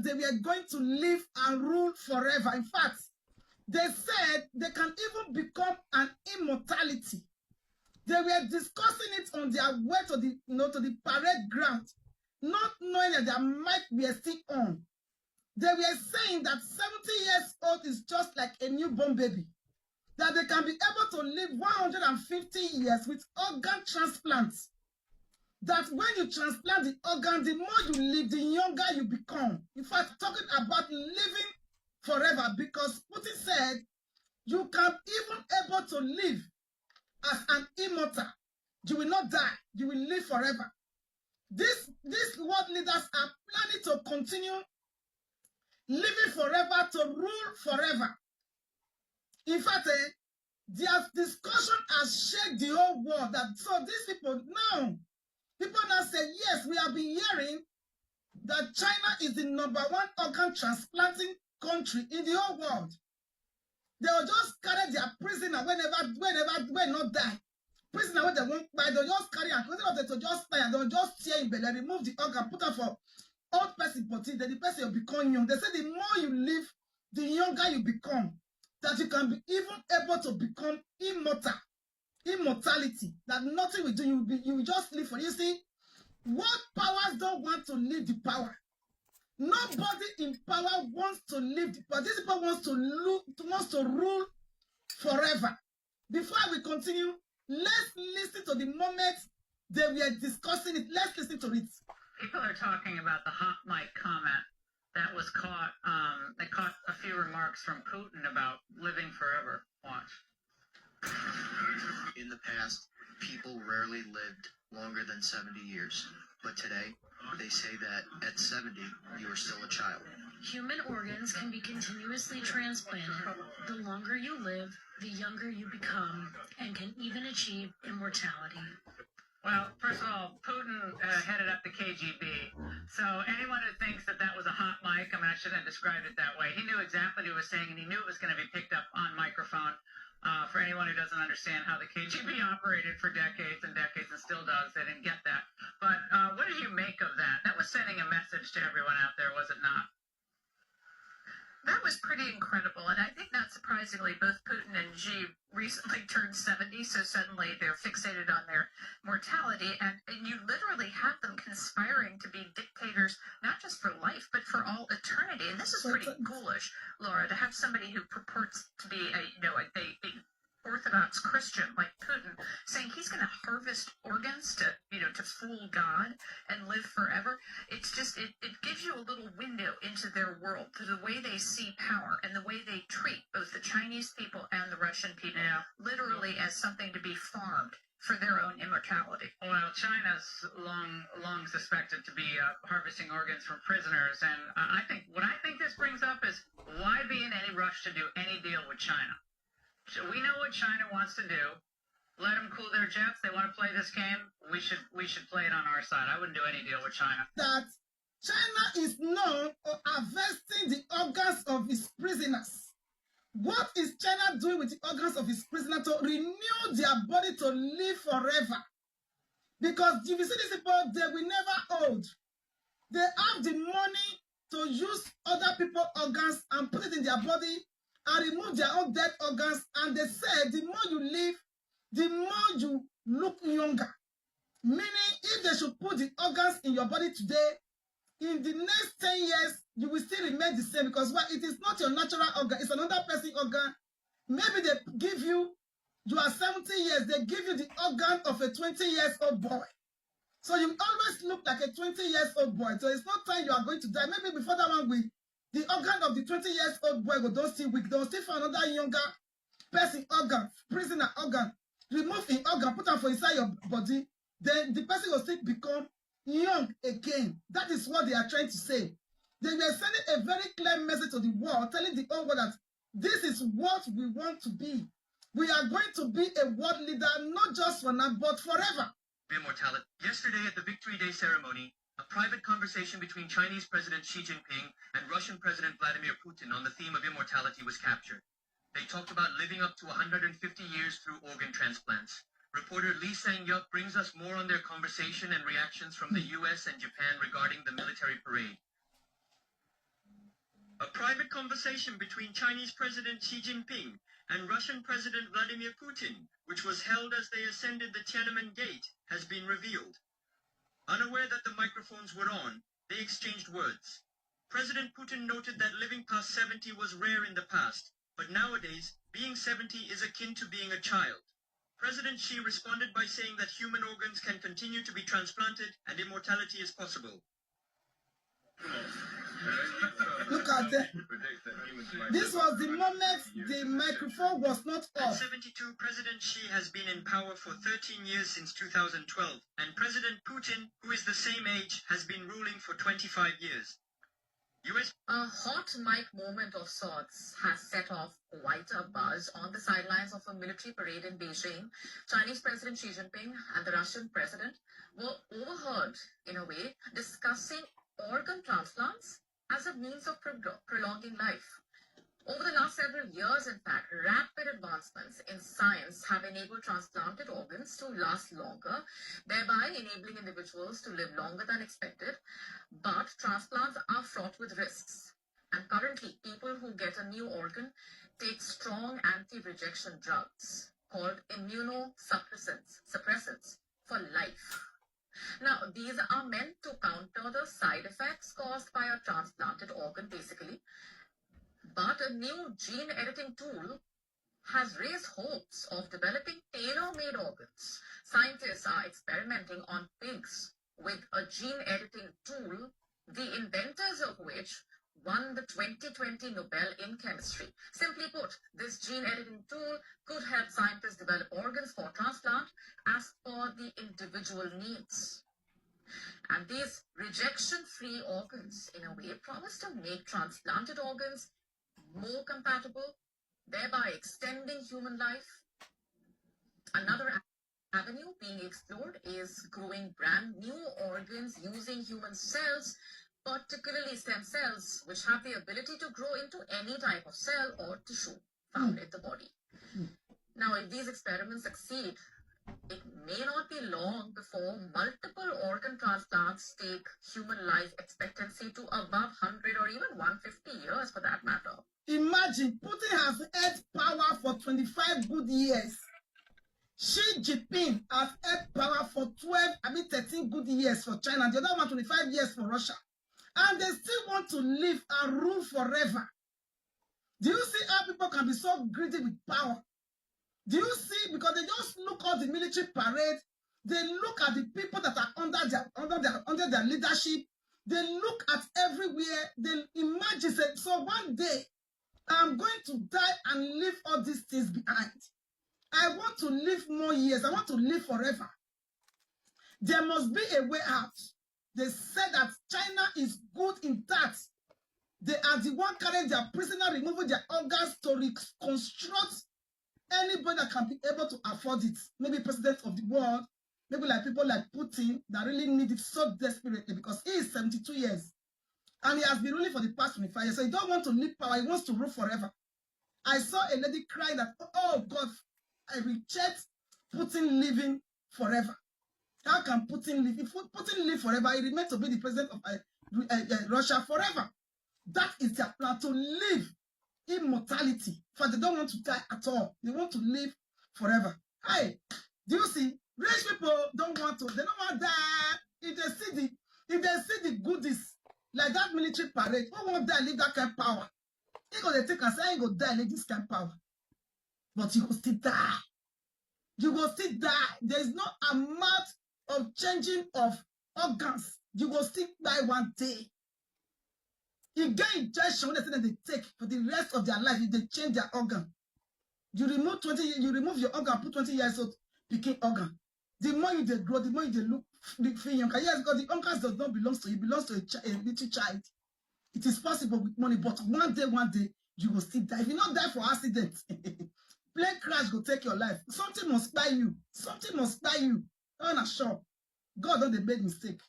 they were going to live and rule forever. In fact, they said they can even become an immortality. They were discussing it on their way to the parade ground, not knowing that their mic were still on. They were saying that 70 years old is just like a newborn baby, that they can be able to live 150 years with organ transplants. That when you transplant the organ, the more you live, the younger you become. In fact, talking about living forever, because Putin said you can even able to live as an immortal. You will not die. You will live forever. These world leaders are planning to continue living forever, to rule forever. In fact, their discussion has shaken the whole world. So these people now say, yes, we have been hearing that China is the #1 organ transplanting country in the whole world. They will just carry their prisoner when not die. Prisoner when they won't buy, they'll just carry and instead of them to just die, they'll just tear in belly, remove the organ, put up for old person, but then the person will become young. They say the more you live, the younger you become. That you can be even able to become immortality. That nothing will do. You will just live for. You see, what powers don't want to live the power? Nobody in power wants to live the power. These people wants to rule forever. Before we continue, let's listen to the moment they were discussing it. Let's listen to it. People are talking about the hot mic comment that was caught. They caught a few remarks from Putin about living forever. Watch. In the past, people rarely lived longer than 70 years. But today, they say that at 70, you are still a child. Human organs can be continuously transplanted. The longer you live, the younger you become, and can even achieve immortality. Well, first of all, Putin headed up the KGB. So anyone who thinks that was a hot mic, I mean, I shouldn't have described it that way. He knew exactly what he was saying, and he knew it was going to be picked up on microphone. For anyone who doesn't understand how the KGB operated for decades and decades and still does, they didn't get that. But what did you make of that? That was sending a message to everyone out there, was it not? That was pretty incredible, and I think not surprisingly, both Putin and Xi recently turned 70, so suddenly they're fixated on their mortality, and you literally have them conspiring to be dictators, not just for life, but for all eternity. And this is pretty ghoulish, Laura, to have somebody who purports to be a Orthodox Christian like Putin saying he's going to harvest organs to fool God and live forever. It's just, it gives you a little window into their world, to the way they see power and the way they treat both the Chinese people and the Russian people, literally as something to be farmed for their own immortality. Well, China's long suspected to be harvesting organs from prisoners, and what I think this brings up is, why be in any rush to do any deal with China? So we know what China wants to do. Let them cool their jets. They want to play this game. We should play it on our side. I wouldn't do any deal with China. That China is known for harvesting the organs of its prisoners. What is China doing with the organs of its prisoners? To renew their body to live forever. Because if you see these people, they will never old. They have the money to use other people's organs and put it in their body and remove their own dead organs. And they say the more you live, the more you look younger. Meaning, if they should put the organs in your body today, in the next 10 years, you will still remain the same. Because it is not your natural organ, it's another person's organ. Maybe they give you are 70 years, they give you the organ of a 20-year-old boy. So you always look like a 20-year-old boy. So it's not time you are going to die. Maybe before that one, the organ of the 20-year-old boy will don't still weak. They'll still find another younger person organ, prisoner organ. Remove the organ, put them for inside your body. Then the person will still become young again. That is what they are trying to say. They were sending a very clear message to the world, telling the whole world that this is what we want to be. We are going to be a world leader, not just for now, but forever. Immortality. Yesterday at the Victory Day ceremony, a private conversation between Chinese President Xi Jinping and Russian President Vladimir Putin on the theme of immortality was captured. They talked about living up to 150 years through organ transplants. Reporter Lee Sang-yup brings us more on their conversation and reactions from the U.S. and Japan regarding the military parade. A private conversation between Chinese President Xi Jinping and Russian President Vladimir Putin, which was held as they ascended the Tiananmen Gate, has been revealed. Unaware that the microphones were on, they exchanged words. President Putin noted that living past 70 was rare in the past, but nowadays, being 70 is akin to being a child. President Xi responded by saying that human organs can continue to be transplanted and immortality is possible. Look at that. This was the moment the microphone was not At off. 72, President Xi has been in power for 13 years since 2012, and President Putin, who is the same age, has been ruling for 25 years. A hot mic moment of sorts has set off quite a buzz on the sidelines of a military parade in Beijing. Chinese President Xi Jinping and the Russian President were overheard, in a way, discussing organ transplants as a means of prolonging life. Over the last several years, in fact, rapid advancements in science have enabled transplanted organs to last longer, thereby enabling individuals to live longer than expected. But transplants are fraught with risks. And currently, people who get a new organ take strong anti-rejection drugs called immunosuppressants for life. Now, these are meant to counter the side effects caused by a transplanted organ, basically. But a new gene editing tool has raised hopes of developing tailor-made organs. Scientists are experimenting on pigs with a gene editing tool, the inventors of which won the 2020 Nobel in Chemistry. Simply put, this gene editing tool could help scientists develop organs for transplant as per the individual needs. And these rejection-free organs, in a way, promise to make transplanted organs more compatible, thereby extending human life. Another avenue being explored is growing brand new organs using human cells, particularly stem cells, which have the ability to grow into any type of cell or tissue found in the body. Now, if these experiments succeed, it may not be long before multiple organ transplants take human life expectancy to above 100 or even 150 years for that matter. Imagine, Putin has held power for 25 good years. Xi Jinping has held power for 13 good years for China. The other one, 25 years for Russia. And they still want to live and rule forever. Do you see how people can be so greedy with power? Do you see? Because they just look at the military parade. They look at the people that are under their leadership. They look at everywhere. They imagine, so one day, I'm going to die and leave all these things behind. I want to live more years. I want to live forever. There must be a way out. They said that China is good in that. They are the one carrying their prisoner, removing their organs to reconstruct anybody that can be able to afford it. Maybe president of the world, maybe like people like Putin that really need it so desperately because he is 72 years. And he has been ruling for the past 25 years. So he don't want to leave power. He wants to rule forever. I saw a lady cry that, oh God, I reject Putin living forever. How can Putin live? If Putin live forever, he remains to be the president of Russia forever. That is their plan, to live immortality. For they don't want to die at all. They want to live forever. Hey, do you see? Rich people don't want to. They don't want to die. If they see the goodies, like that military parade, who won't die live that kind of power? He gonna take and say, I ain't gonna die live this kind of power. But you will still die. You will still die. There is no amount of changing of organs. You will still die one day. You get injection when they say that they take for the rest of their life if they change their organ. You remove your organ, put 20 years old, picking organ. The more you they grow, the more you they look younger. Yes, because the organs does not belong to you, it belongs to a little child. It is possible with money, but one day, you will still die. If you not die for accident, plane crash will take your life. Something must buy you. Something must buy you. I'm not sure. God don't make mistake.